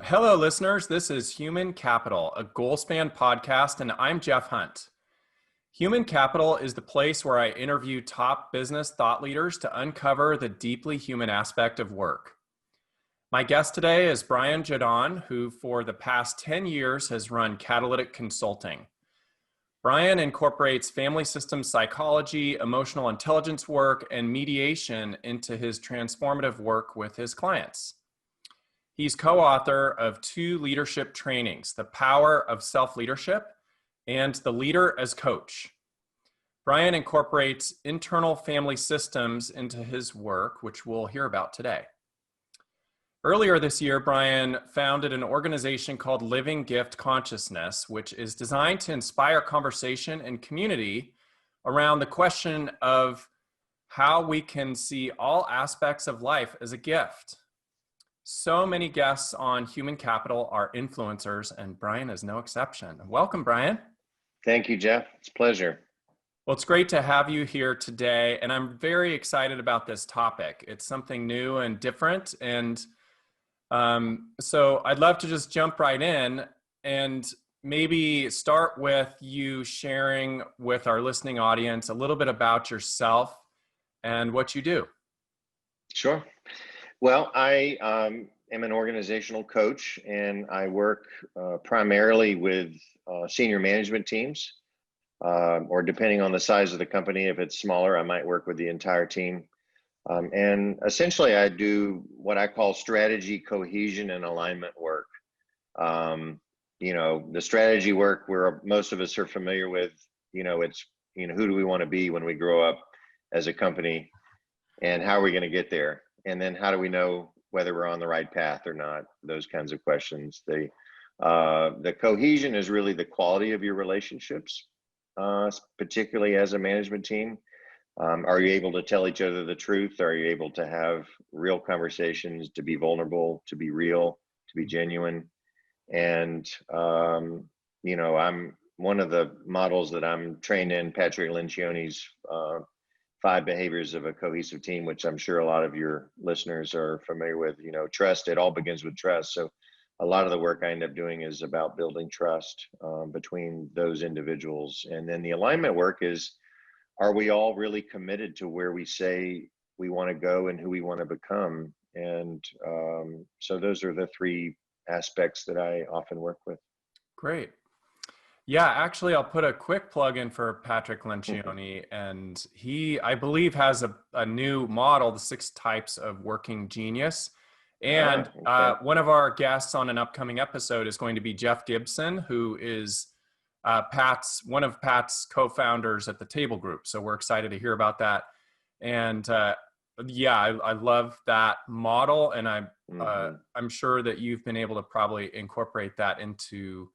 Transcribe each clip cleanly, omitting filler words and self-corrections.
Hello, listeners. This is Human Capital, a Goalspan podcast, and I'm Jeff Hunt. Human Capital is the place where I interview top business thought leaders to uncover the deeply human aspect of work. My guest today is Brian Jadon, who for the past 10 years has run Catalytic Consulting. Brian incorporates family systems psychology, emotional intelligence work, and mediation into his transformative work with his clients. He's co-author of 2 leadership trainings, The Power of Self-Leadership and The Leader as Coach. Brian incorporates internal family systems into his work, which we'll hear about today. Earlier this year, Brian founded an organization called Living Gift Consciousness, which is designed to inspire conversation and community around the question of how we can see all aspects of life as a gift. So many guests on Human Capital are influencers, and Brian is no exception. Welcome, Brian. Thank you, Jeff. It's a pleasure. Well, it's great to have you here today, and I'm very excited about this topic. It's something new and different, and so I'd love to just jump right in and maybe start with you sharing with our listening audience a little bit about yourself and what you do. Sure. Well, I am an organizational coach, and I work primarily with senior management teams, or depending on the size of the company, if it's smaller, I might work with the entire team. And essentially, I do what I call strategy, cohesion, and alignment work. The strategy work where most of us are familiar with, it's, who do we want to be when we grow up as a company, and how are we going to get there? And then how do we know whether we're on the right path or not? Those kinds of questions. The cohesion is really the quality of your relationships, particularly as a management team. Are you able to tell each other the truth? Are you able to have real conversations, to be vulnerable, to be real, to be genuine? And, I'm one of the models that I'm trained in, Patrick Lencioni's 5 behaviors of a cohesive team, which I'm sure a lot of your listeners are familiar with. Trust, it all begins with trust. So a lot of the work I end up doing is about building trust between those individuals. And then the alignment work is, are we all really committed to where we say we want to go and who we want to become? And so those are the 3 aspects that I often work with. Great. Yeah, actually, I'll put a quick plug in for Patrick Lencioni, and he, I believe, has a new model, the 6 types of working genius. And Okay. one of our guests on an upcoming episode is going to be Jeff Gibson, who is one of Pat's co-founders at the Table Group. So we're excited to hear about that. And I love that model, and I'm sure that you've been able to probably incorporate that into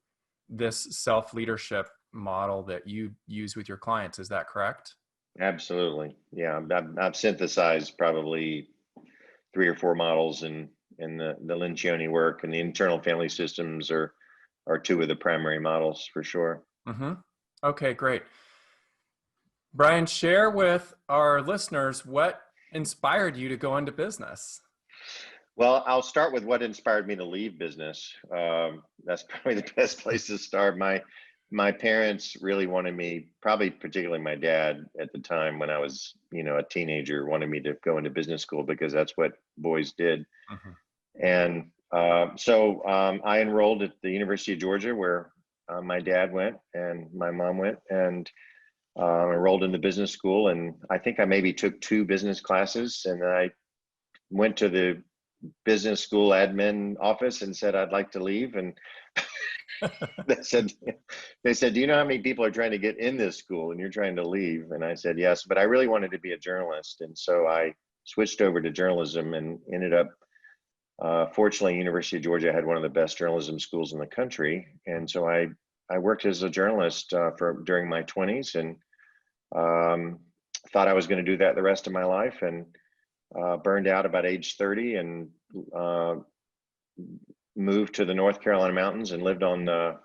this self-leadership model that you use with your clients. Is that correct? Absolutely. Yeah, I've synthesized probably 3 or 4 models in the Lencioni work, and the internal family systems are 2 of the primary models for sure. Mm-hmm. Okay, great. Brian, share with our listeners what inspired you to go into business. Well, I'll start with what inspired me to leave business. That's probably the best place to start. My parents really wanted me, probably particularly my dad at the time when I was, a teenager, wanted me to go into business school because that's what boys did. Mm-hmm. And so I enrolled at the University of Georgia, where my dad went and my mom went, and enrolled in the business school. And I think I maybe took 2 business classes, and then I went to the business school admin office and said, I'd like to leave. And they said, do you know how many people are trying to get in this school and you're trying to leave? And I said, yes, but I really wanted to be a journalist. And so I switched over to journalism and ended up, fortunately, University of Georgia had one of the best journalism schools in the country. And so I worked as a journalist during my 20s, and thought I was going to do that the rest of my life, and burned out about age 30, and moved to the North Carolina mountains and lived on the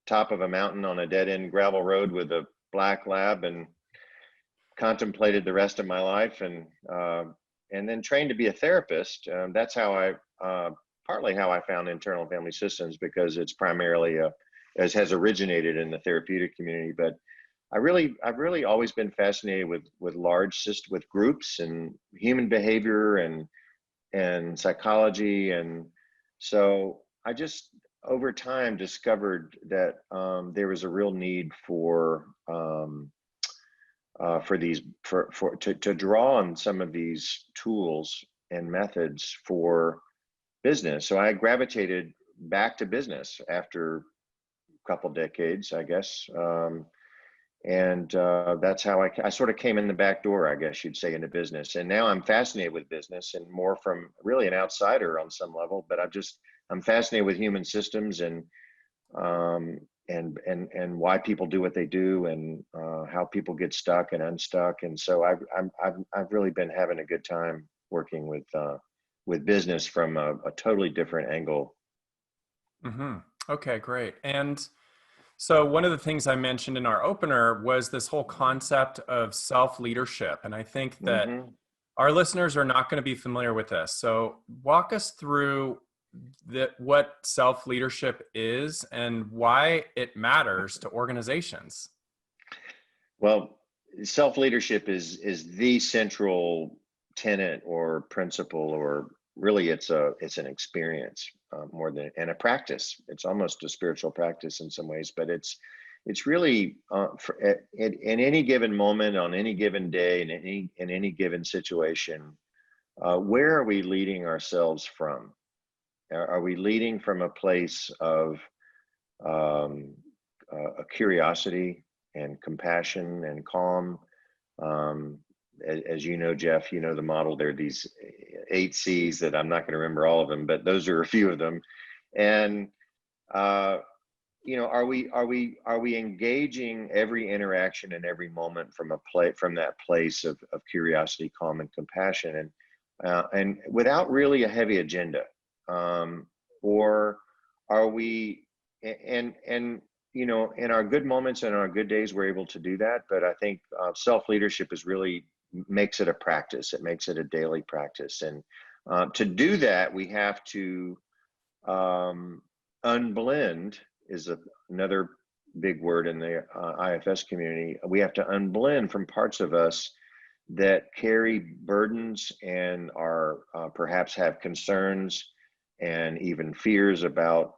top of a mountain on a dead-end gravel road with a black lab, and contemplated the rest of my life, and then trained to be a therapist. That's how I partly how I found internal family systems, because it's primarily as has originated in the therapeutic community. But I've really always been fascinated with with groups and human behavior and psychology. And so I just over time discovered that there was a real need to draw on some of these tools and methods for business. So I gravitated back to business after a couple decades, I guess. That's how I sort of came in the back door, I guess you'd say, into business. And now I'm fascinated with business, and more from really an outsider on some level, but I'm fascinated with human systems um, and why people do what they do, and how people get stuck and unstuck. And so I've really been having a good time working with business from a totally different angle. Mm-hmm. Okay, great. And so one of the things I mentioned in our opener was this whole concept of self-leadership. And I think that Hmm. our listeners are not going to be familiar with this. So walk us through what self-leadership is and why it matters to organizations. Well, self-leadership is the central tenet or principle, or really it's an experience, more than, and a practice. It's almost a spiritual practice in some ways, but it's really in any given moment, on any given day, in any given situation, where are we leading ourselves from? Are we leading from a place of um, a curiosity and compassion and calm? Um, as you know, Jeff, you know the model. There are these 8 C's that I'm not going to remember all of them, but those are a few of them. And uh, are we engaging every interaction and every moment from that place of curiosity, calm, and compassion, and without really a heavy agenda, or are we? And in our good moments and our good days, we're able to do that. But I think self-leadership is really makes it a practice. It makes it a daily practice, and to do that, we have to unblend is another big word in the IFS community. We have to unblend from parts of us that carry burdens and are perhaps have concerns and even fears about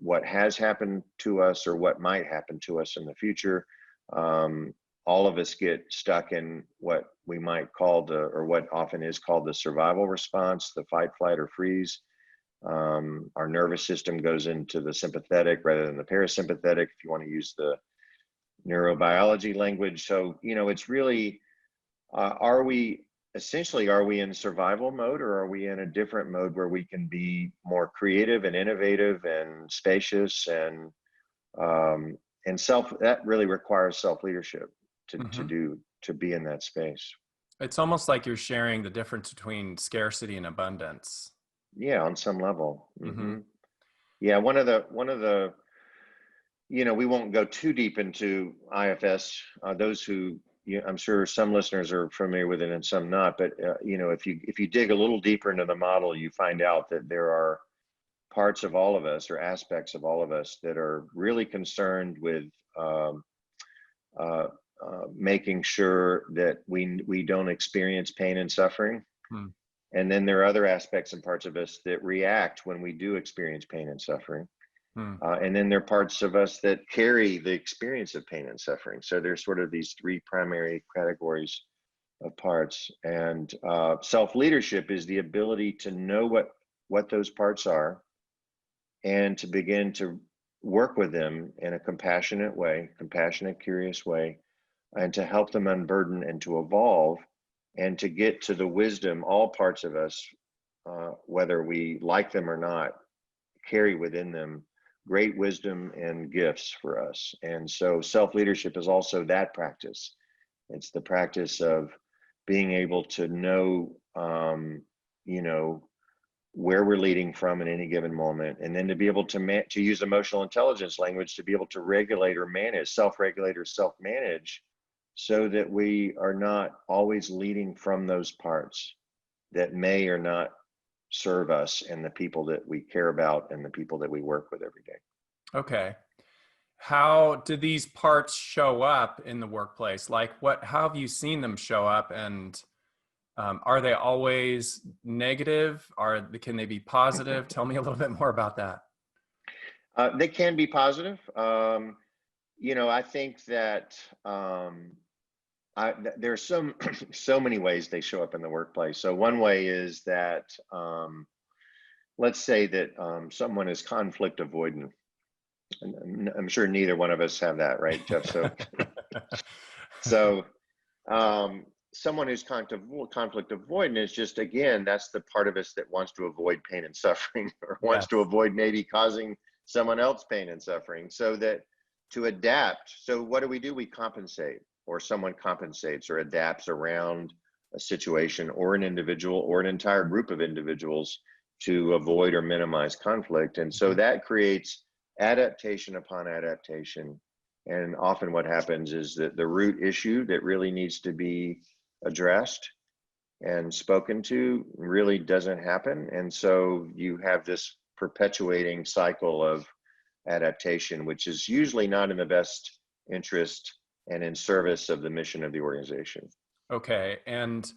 what has happened to us or what might happen to us in the future. All of us get stuck in what we might call or what often is called the survival response, the fight, flight, or freeze. Our nervous system goes into the sympathetic rather than the parasympathetic, if you want to use the neurobiology language. So, it's really, are we in survival mode, or are we in a different mode where we can be more creative and innovative and spacious and that really requires self-leadership Mm-hmm. to be in that space. It's almost like you're sharing the difference between scarcity and abundance. Yeah, on some level. Mm-hmm. Yeah, one of the we won't go too deep into IFS. Those who I'm sure some listeners are familiar with it and some not. But if you dig a little deeper into the model, you find out that there are parts of all of us, or aspects of all of us, that are really concerned with um, uh, making sure that we don't experience pain and suffering. Hmm. And then there are other aspects and parts of us that react when we do experience pain and suffering. Hmm. And then there are parts of us that carry the experience of pain and suffering. So there's sort of these 3 primary categories of parts. And self-leadership is the ability to know what those parts are, and to begin to work with them in a compassionate, curious way, and to help them unburden and to evolve and to get to the wisdom. All parts of us, whether we like them or not, carry within them great wisdom and gifts for us. And so self-leadership is also that practice. It's the practice of being able to know, where we're leading from in any given moment, and then to be able to use emotional intelligence language to be able to regulate or manage, self-regulate or self-manage, so that we are not always leading from those parts that may or not serve us and the people that we care about and the people that we work with every day. Okay. How did these parts show up in the workplace? Like how have you seen them show up, and are they always negative? Can they be positive? Tell me a little bit more about that. They can be positive. I think that there's so many ways they show up in the workplace. So one way is that let's say that someone is conflict avoidant. And I'm sure neither one of us have that, right, Jeff? So someone who's conflict avoidant is just, again, that's the part of us that wants to avoid pain and suffering, or wants to avoid maybe causing someone else pain and suffering, so that to adapt. So what do? We compensate, or someone compensates or adapts around a situation or an individual or an entire group of individuals to avoid or minimize conflict. And so that creates adaptation upon adaptation. And often what happens is that the root issue that really needs to be addressed and spoken to really doesn't happen. And so you have this perpetuating cycle of adaptation, which is usually not in the best interest and in service of the mission of the organization. Okay. And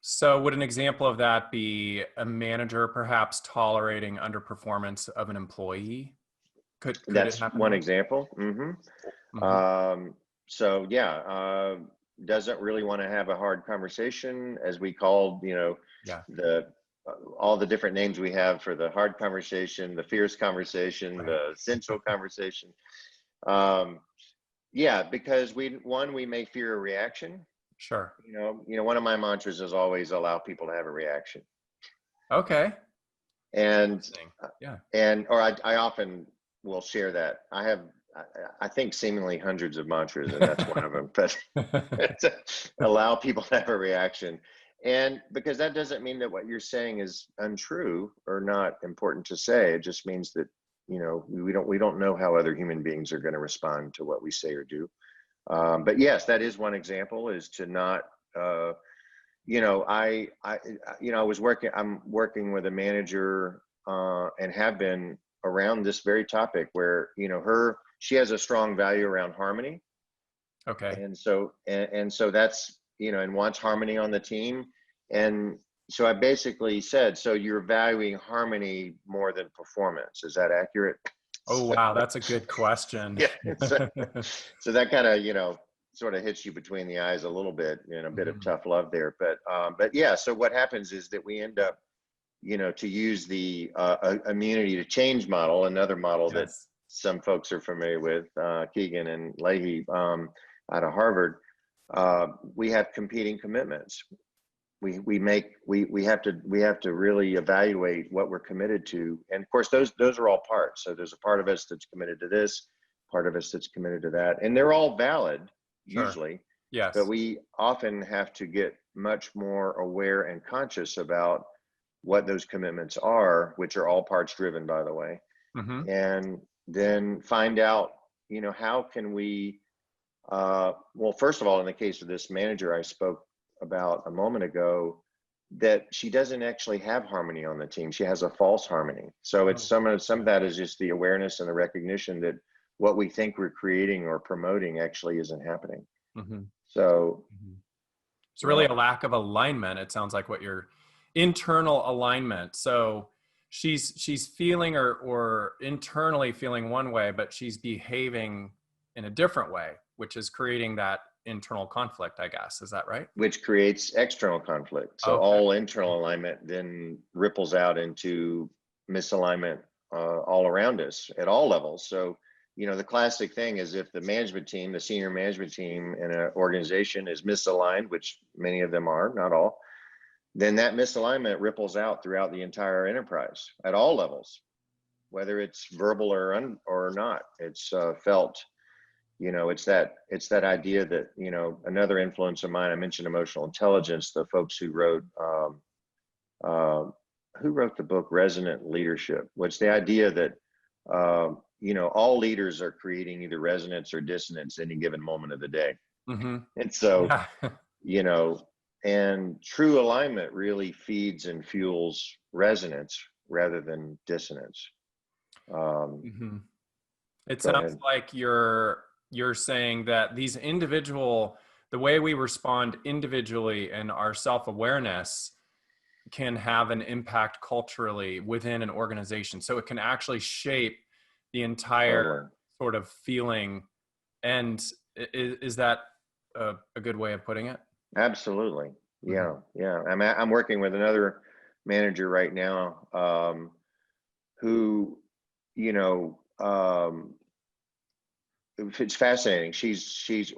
so would an example of that be a manager perhaps tolerating underperformance of an employee? Could That's one example. So yeah, doesn't really want to have a hard conversation, as we called, all the different names we have for the hard conversation, the fierce conversation, right, the sensual conversation. Because we may fear a reaction. Sure. One of my mantras is always allow people to have a reaction. Okay. And I often will share that. I think seemingly hundreds of mantras, and that's one of them, but allow people to have a reaction. And because that doesn't mean that what you're saying is untrue or not important to say. It just means that, we don't know how other human beings are going to respond to what we say or do. But yes, that is one example, is to not, I'm working with a manager and have been around this very topic where, she has a strong value around harmony. Okay. And so that's, and wants harmony on the team. And so I basically said, so you're valuing harmony more than performance. Is that accurate? Oh, wow. That's a good question. Yeah. So that kind of, sort of hits you between the eyes a little bit, a bit of tough love there. But yeah, so what happens is that we end up, to use the immunity to change model, another model that some folks are familiar with, Keegan and Leahy out of Harvard. We have competing commitments. We have to really evaluate what we're committed to, and of course those are all parts. So there's a part of us that's committed to this, part of us that's committed to that, and they're all valid usually. Yes. But we often have to get much more aware and conscious about what those commitments are, which are all parts driven, by the way, and then find out, how can we, well, first of all, in the case of this manager I spoke about a moment ago, that she doesn't actually have harmony on the team. She has a false harmony. So it's some of that is just the awareness and the recognition that what we think we're creating or promoting actually isn't happening. So it's really a lack of alignment. It sounds like what your internal alignment. So she's feeling or internally feeling one way, but she's behaving in a different way, which is creating that internal conflict, I guess. Is that right? Which creates external conflict. So all internal alignment then ripples out into misalignment all around us at all levels. So, the classic thing is, if the management team, the senior management team in an organization is misaligned, which many of them are, not all, then that misalignment ripples out throughout the entire enterprise at all levels, whether it's verbal or not. It's felt. It's that idea that, another influence of mine, I mentioned emotional intelligence, the folks who wrote the book Resonant Leadership, which the idea that, all leaders are creating either resonance or dissonance any given moment of the day. And so, and true alignment really feeds and fuels resonance rather than dissonance. Mm-hmm. It Go sounds ahead. like you're saying that the way we respond individually and our self-awareness can have an impact culturally within an organization. So it can actually shape the entire Totally. sort of feeling. And is that a good way of putting it? Absolutely. Mm-hmm. Yeah. Yeah. I'm working with another manager right now, who, you know, it's fascinating. She's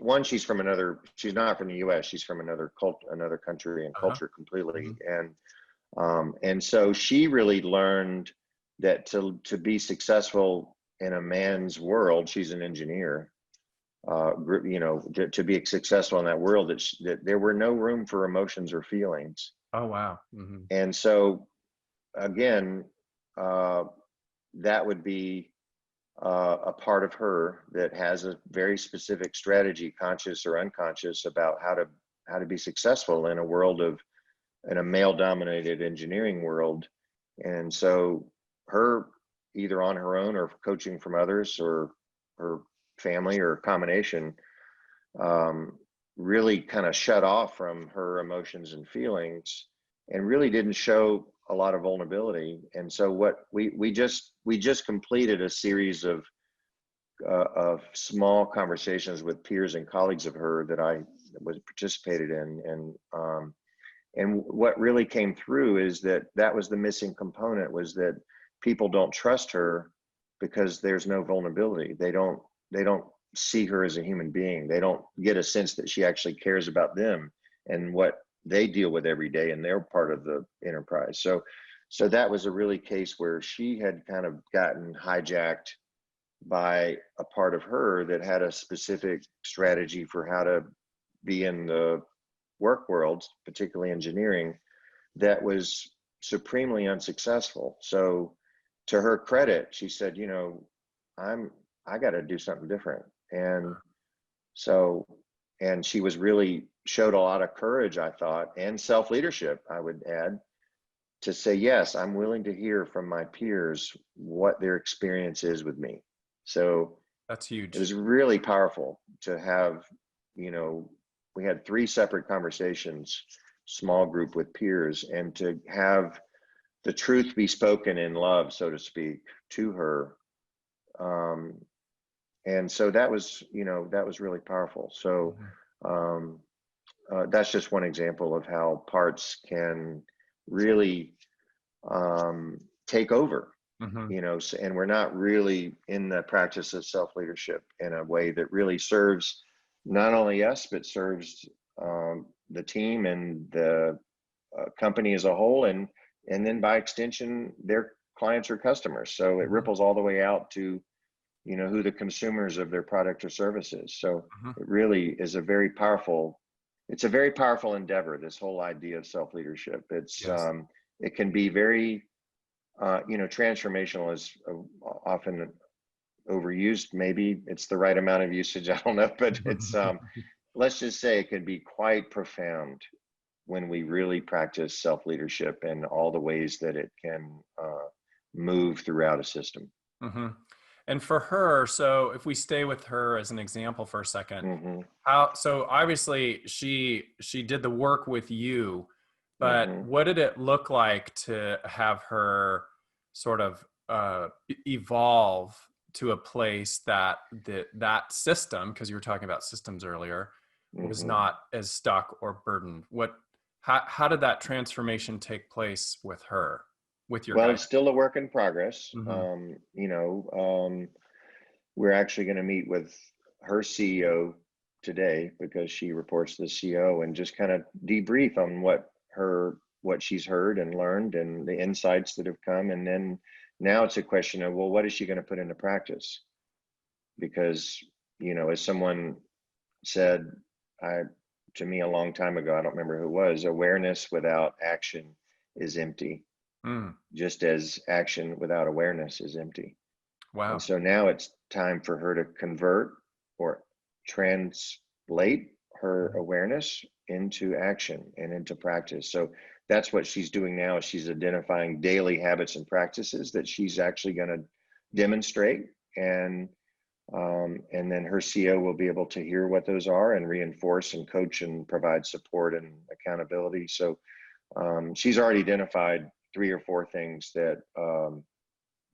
from another, she's not from the US. She's from another country and Uh-huh. culture completely. Mm-hmm. And so she really learned that to be successful in a man's world, she's an engineer, to be successful in that world, that there were no room for emotions or feelings. Oh, wow. Mm-hmm. And so again, uh, that would be a part of her that has a very specific strategy, conscious or unconscious, about how to be successful in a male dominated engineering world. And so her, either on her own or coaching from others or her family or a combination, um, really kind of shut off from her emotions and feelings and really didn't show a lot of vulnerability. And so what we just completed a series of small conversations with peers and colleagues of her that I was participated in, and what really came through is that was the missing component, was that people don't trust her because there's no vulnerability. They don't see her as a human being. They don't get a sense that she actually cares about them and what they deal with every day, and they're part of the enterprise. So that was a really case where she had kind of gotten hijacked by a part of her that had a specific strategy for how to be in the work world, particularly engineering, that was supremely unsuccessful. So to her credit, she said, I got to do something different. So, and she was really showed a lot of courage, I thought, and self-leadership, I would add, to say, yes, I'm willing to hear from my peers what their experience is with me. So That's it huge. was really powerful to have, you know, we had 3 separate conversations, small group with peers, and to have the truth be spoken in love, so to speak, to her. Um, and so that was really powerful. So Mm-hmm. um, that's just one example of how parts can really take over, Mm-hmm. and we're not really in the practice of self-leadership in a way that really serves not only us, but serves the team and the company as a whole, and then by extension, their clients or customers. So it Mm-hmm. ripples all the way out to, who the consumers of their product or service is. So Mm-hmm. it really is it's a very powerful endeavor, this whole idea of self-leadership. Yes. It can be very, transformational is often overused. Maybe it's the right amount of usage. I don't know, but let's just say it can be quite profound when we really practice self-leadership and all the ways that it can move throughout a system. Mm-hmm. And for her, so if we stay with her as an example for a second, Hmm. so obviously she did the work with you, but Hmm. what did it look like to have her sort of evolve to a place that that system, because you were talking about systems earlier, was Hmm. not as stuck or burdened? How did that transformation take place with her, with your Well, it's guidance? still a work in progress. Mm-hmm. We're actually going to meet with her CEO today because she reports to the CEO, and just kind of debrief on what she's heard and learned and the insights that have come. And then now it's a question of, well, what is she going to put into practice? Because, as someone said, I to me a long time ago, I don't remember who it was, awareness without action is empty, Mm. just as action without awareness is empty. And Wow. so now it's time for her to convert or translate her awareness into action and into practice. So that's what she's doing now. She's identifying daily habits and practices that she's actually going to demonstrate, and then her CO will be able to hear what those are and reinforce and coach and provide support and accountability. So she's already identified 3 or 4 things that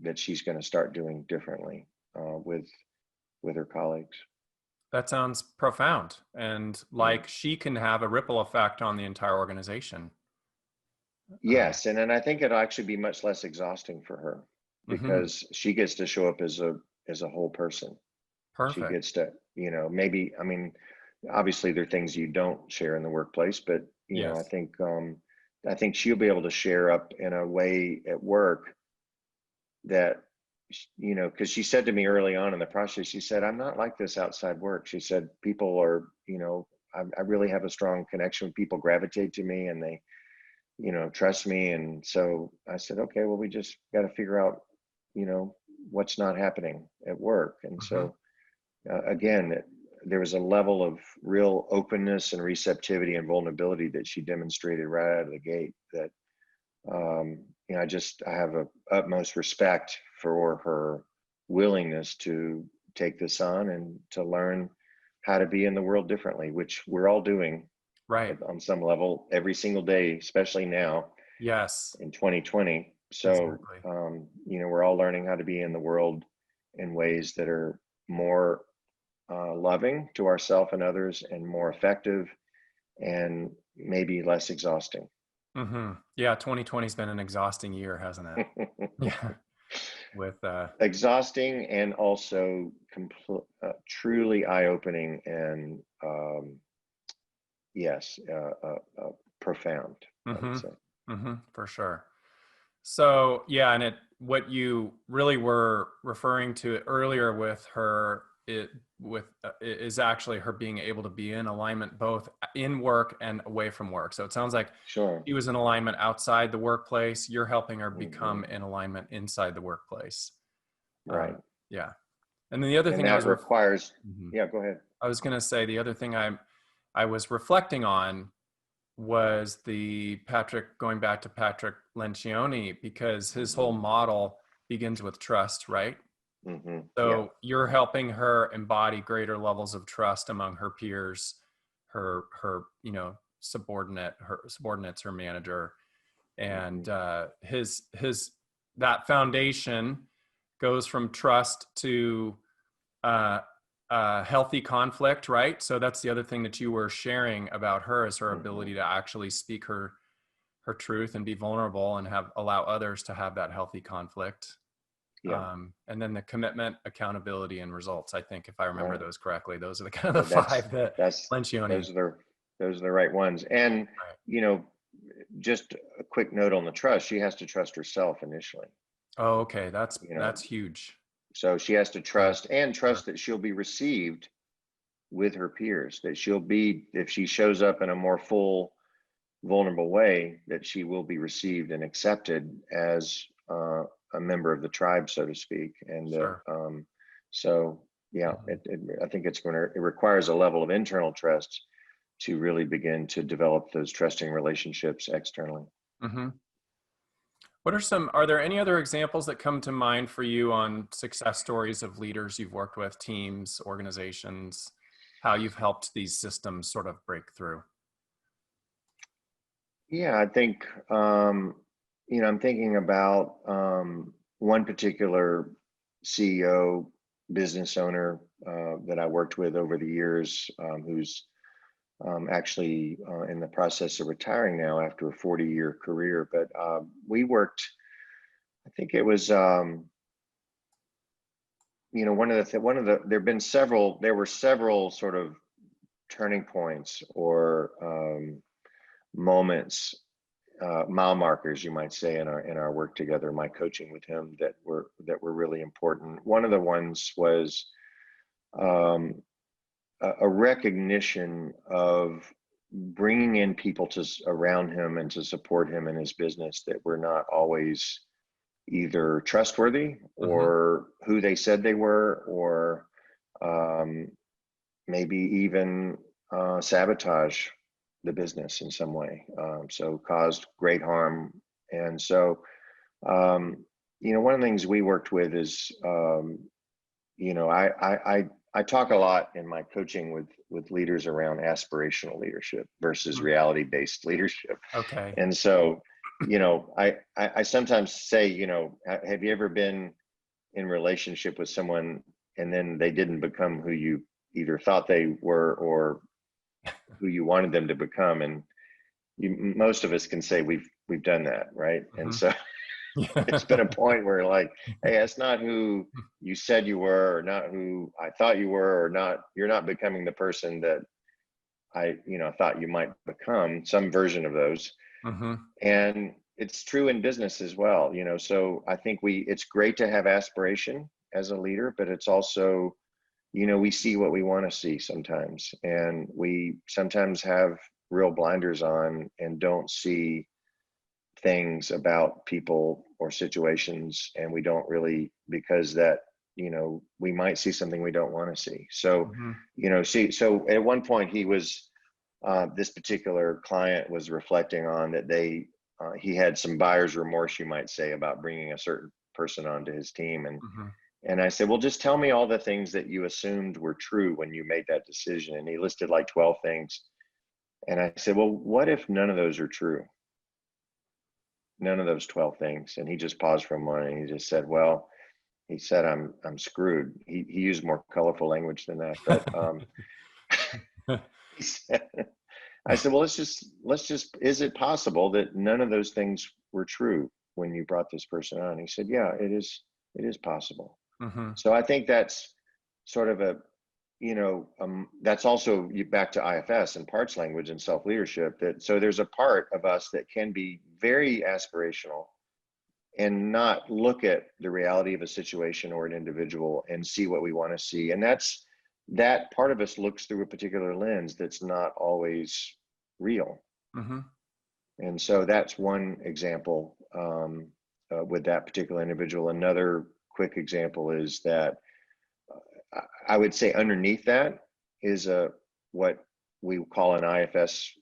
that she's going to start doing differently with her colleagues. That sounds profound, and like she can have a ripple effect on the entire organization. Yes, and then I think it'll actually be much less exhausting for her because she gets to show up as a whole person. Perfect. She gets to, maybe, I mean, obviously there are things you don't share in the workplace, but you know, I think she'll be able to share up in a way at work that, because she said to me early on in the process, she said, I'm not like this outside work. She said, people are, I really have a strong connection with people, gravitate to me, and they, trust me. And so I said, okay, well, we just got to figure out, what's not happening at work. And so again, there was a level of real openness and receptivity and vulnerability that she demonstrated right out of the gate that, I have a utmost respect for her willingness to take this on and to learn how to be in the world differently, which we're all doing on some level every single day, especially now in 2020. So, we're all learning how to be in the world in ways that are more loving to ourselves and others, and more effective, and maybe less exhausting. Yeah, 2020 has been an exhausting year, hasn't it? Yeah, with exhausting and also truly eye-opening and profound. I would say. For sure. So yeah, and what you really were referring to earlier with her, is actually her being able to be in alignment both in work and away from work. So it sounds like she was in alignment outside the workplace. You're helping her become in alignment inside the workplace. Right. Yeah. And then the other thing that requires. Yeah, go ahead. I was going to say the other thing I was reflecting on was going back to Patrick Lencioni, because his whole model begins with trust, right? So you're helping her embody greater levels of trust among her peers, her subordinates, her manager, and that foundation goes from trust to healthy conflict, right? So that's the other thing that you were sharing about her, is her ability to actually speak her truth and be vulnerable and allow others to have that healthy conflict. And then the commitment, accountability, and results. I think if I remember those correctly, those are the kind of the 5 that Lencioni. Those are the right ones. And just a quick note on the trust. She has to trust herself initially. Oh, okay. That's huge. So she has to trust that she'll be received with her peers, that if she shows up in a more full, vulnerable way, that she will be received and accepted as a member of the tribe, so to speak. And I think it requires a level of internal trust to really begin to develop those trusting relationships externally. Are there any other examples that come to mind for you on success stories of leaders you've worked with, teams, organizations, how you've helped these systems sort of break through? Yeah, I think, I'm thinking about one particular CEO, business owner that I worked with over the years, who's actually in the process of retiring now after a 40-year career. But we worked, I think it was, there were several sort of turning points or moments, mile markers, you might say, in our work together, my coaching with him, that were really important. One of the ones was a recognition of bringing in people around him and to support him in his business that were not always either trustworthy or who they said they were, or maybe even sabotage the business in some way. So caused great harm. And so, one of the things we worked with is, I talk a lot in my coaching with leaders around aspirational leadership versus Mhm. reality-based leadership. Okay. And so, I sometimes say, have you ever been in relationship with someone and then they didn't become who you either thought they were or who you wanted them to become? And most of us can say we've done that, right? And Mhm. so it's been a Yeah. point where like, hey, that's not who you said you were, or not who I thought you were, or not, you're not becoming the person that I, thought you might become, some version of those. Mhm. And it's true in business as well, so I think it's great to have aspiration as a leader, but it's also, we see what we want to see sometimes, and we sometimes have real blinders on and don't see things about people or situations, and we don't really, because that, we might see something we don't want to see. So, Mhm. so at one point he was, this particular client was reflecting on that he had some buyer's remorse, you might say, about bringing a certain person onto his team. Mhm. And I said, well, just tell me all the things that you assumed were true when you made that decision. And he listed like 12 things. And I said, well, what if none of those are true? None of those 12 things. And he just paused for a moment and he just said, well, he said, I'm screwed. He used more colorful language than that, but he said, I said, well, let's just, is it possible that none of those things were true when you brought this person on? He said, yeah, it is possible. Mhm. So I think that's sort of that's also back to IFS and parts language and self leadership. That so there's a part of us that can be very aspirational and not look at the reality of a situation or an individual and see what we want to see. And that part of us looks through a particular lens that's not always real. Mhm. And so that's one example, with that particular individual. Another quick example is that, I would say underneath that is what we call an IFS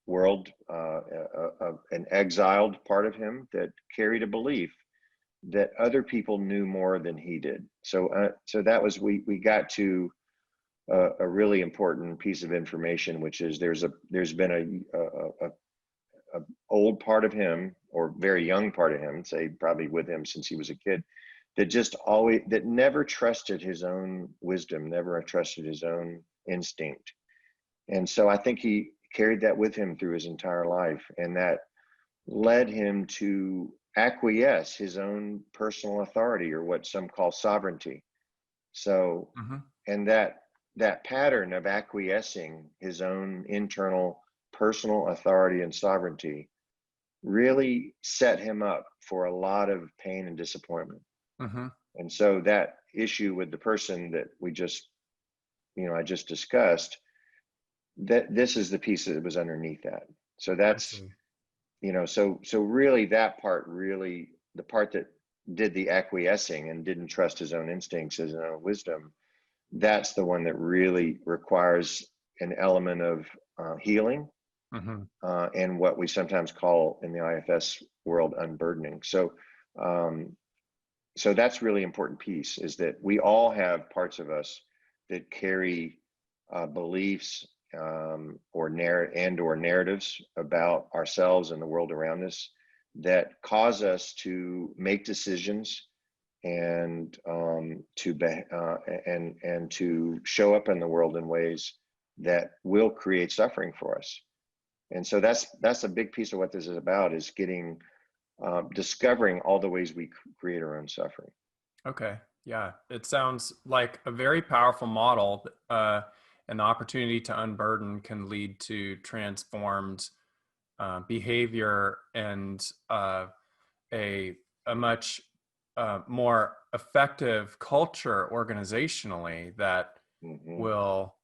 world, an exiled part of him that carried a belief that other people knew more than he did. So that was, we got to a really important piece of information, which is there's been a old part of him, or very young part of him, say probably with him since he was a kid, that never trusted his own wisdom, never trusted his own instinct. And so I think he carried that with him through his entire life, and that led him to acquiesce his own personal authority, or what some call sovereignty. So, Mhm. and that pattern of acquiescing his own internal personal authority and sovereignty really set him up for a lot of pain and disappointment. Mhm. And so that issue with the person that I just discussed, that this is the piece that was underneath that. So I that's, see. so really that part, really the part that did the acquiescing and didn't trust his own instincts, his own wisdom, that's the one that really requires an element of healing, Mhm. and what we sometimes call in the IFS world unburdening. Um, so that's really important piece, is that we all have parts of us that carry beliefs, or narratives about ourselves and the world around us, that cause us to make decisions and and to show up in the world in ways that will create suffering for us. And so that's a big piece of what this is about, is getting, discovering all the ways we create our own suffering. Okay. Yeah. It sounds like a very powerful model. An opportunity to unburden can lead to transformed behavior and a a much more effective culture organizationally that Hmm. will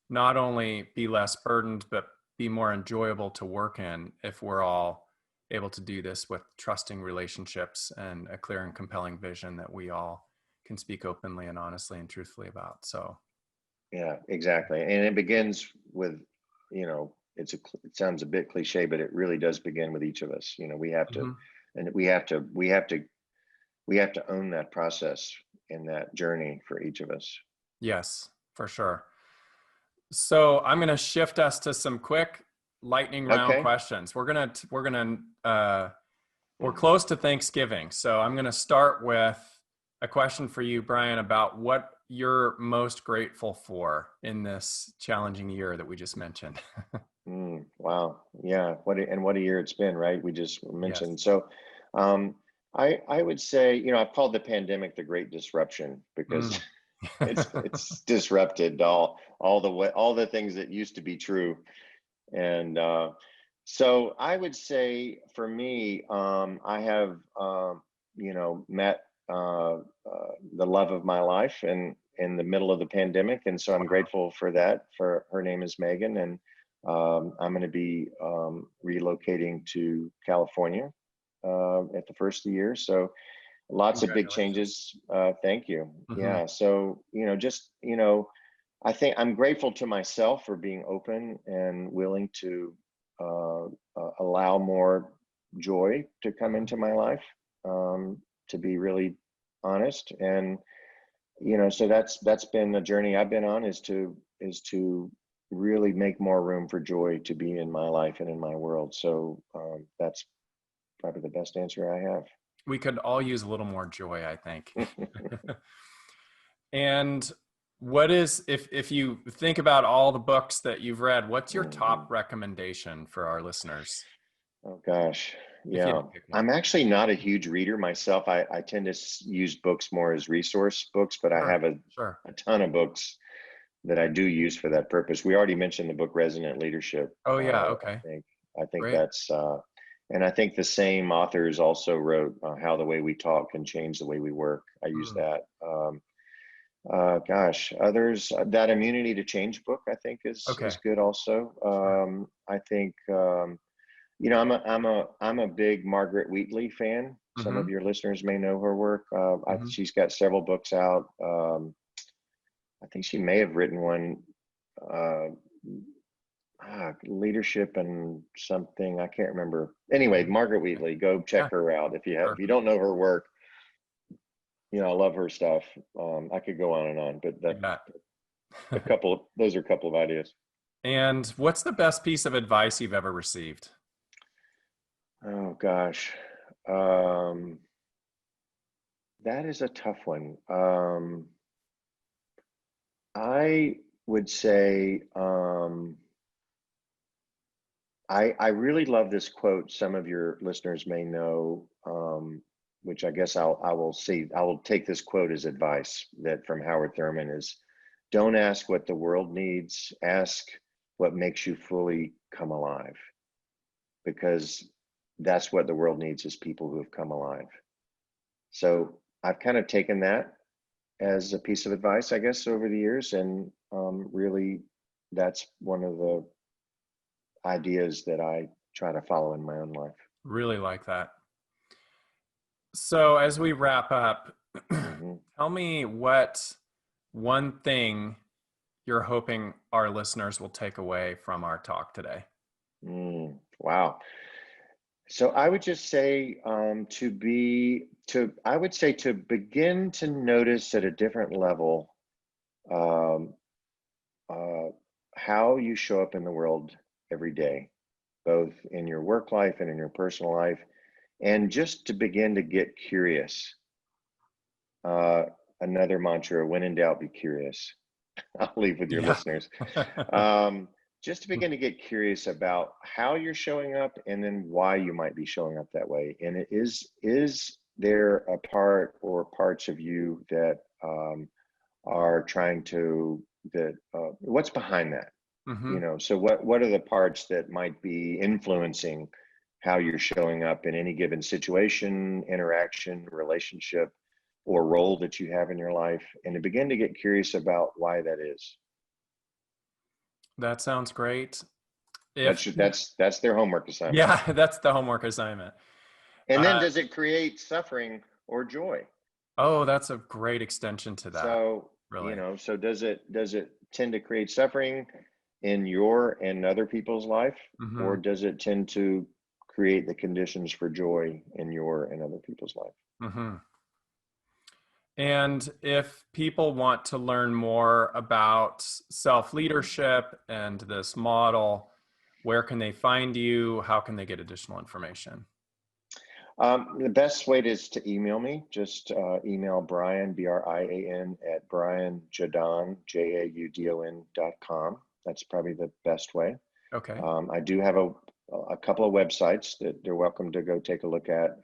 not only be less burdened but be more enjoyable to work in if we're all able to do this with trusting relationships and a clear and compelling vision that we all can speak openly and honestly and truthfully about. So Yeah, exactly. And it begins with it sounds a bit cliche, but it really does begin with each of us. We have to, Hmm. and we have to own that process and that journey for each of us. Yes, for sure. So I'm going to shift us to some quick lightning round Okay. questions. We're close to Thanksgiving, so I'm going to start with a question for you, Brian, about what you're most grateful for in this challenging year that we just mentioned. Wow. Yeah. What a year it's been, right? We just Yes. mentioned. So, um, I would say, I've called the pandemic the Great Disruption because Mm. it's disrupted all the things that used to be true. And so I would say for me, I have met the love of my life in the middle of the pandemic, and so I'm Wow. grateful for that. For her name is Megan, and I'm going to be relocating to California at the first of the year. So lots of big Congratulations. changes. Thank you. Hmm. Yeah. So I think I'm grateful to myself for being open and willing to allow more joy to come Hmm. into my life, to be really honest. And so that's been the journey I've been on, is to really make more room for joy to be in my life and in my world. So that's probably the best answer I have. We could all use a little more joy, I think. And what is, if you think about all the books that you've read, what's your top Mhm. recommendation for our listeners? Oh gosh, If you had yeah. to pick one. I'm actually not a huge reader myself. I tend to use books more as resource books, but I Sure, have sure. a ton of books that I do use for that purpose. We already mentioned the book Resonant Leadership. Oh yeah, I okay. think I think Great. that's and I think the same authors also wrote How the Way We Talk Can Change the Way We Work. I use Mm, that. Gosh, others, that Immunity to Change book I think is okay, good also. sure. I think I'm a big Margaret Wheatley fan. Some of Mm-hmm, your listeners may know her work. mm-hmm. She's got several books out. I think she may have written one, uh, leadership and something. I can't remember. Anyway, Margaret Okay. Wheatley, go Yeah, check her out if sure. you don't know her work. I love her stuff. I could go on and on, but You bet. those are a couple of ideas. And what's the best piece of advice you've ever received? Oh gosh, um, that is a tough one. I would say I really love this quote. Some of your listeners may know, which I guess I will take this quote as advice that from Howard Thurman is, don't ask what the world needs, ask what makes you fully come alive, because that's what the world needs, is people who have come alive. So I've kind of taken that as a piece of advice, I guess, over the years, and really that's one of the ideas that I try to follow in my own life. Really like that. So as we wrap up, Hmm. tell me what one thing you're hoping our listeners will take away from our talk today. Wow. So I would just say I would say to begin to notice at a different level, um, uh, how you show up in the world every day, both in your work life and in your personal life, and just to begin to get curious. Uh, Another mantra: when in doubt, be curious. I'll leave with your Yeah. listeners. Um, just to begin to get curious about how you're showing up, and then why you might be showing up that way. And is there a part or parts of you that are trying to that what's behind that? Hmm. So what are the parts that might be influencing how you're showing up in any given situation, interaction, relationship, or role that you have in your life, and to begin to get curious about why that is. That sounds great. That's If that's their homework assignment. Yeah, that's the homework assignment. And then Uh, does it create suffering or joy? oh, that's a great extension to that. So, Really. so does it tend to create suffering? in your and other people's life, Mm-hmm. or does it tend to create the conditions for joy in your and other people's life? Mm-hmm. And if people want to learn more about self-leadership and this model, where can they find you? How can they get additional information? The best way is to email me. Just email Brian, Brian, at brianjaudon, JAUDON.com. That's probably the best way. Okay. I do have a couple of websites that they're welcome to go take a look at.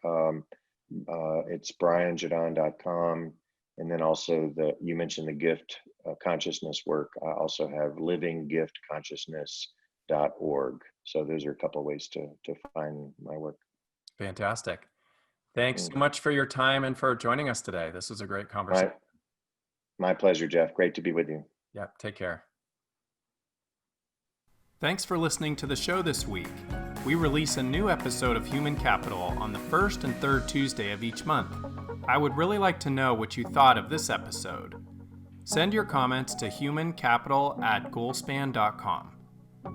It's brianjaudon.com. And then also you mentioned the gift consciousness work. I also have livinggiftconsciousness.org. So those are a couple of ways to find my work. Fantastic. Thanks Mm. so much for your time and for joining us today. This was a great conversation. My pleasure, Jeff. Great to be with you. Yeah, take care. Thanks for listening to the show this week. We release a new episode of Human Capital on the first and third Tuesday of each month. I would really like to know what you thought of this episode. Send your comments to humancapital@goalspan.com.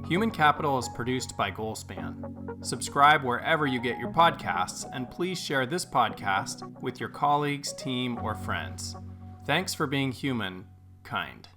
Human Capital is produced by Goalspan. Subscribe wherever you get your podcasts, and please share this podcast with your colleagues, team, or friends. Thanks for being human, kind.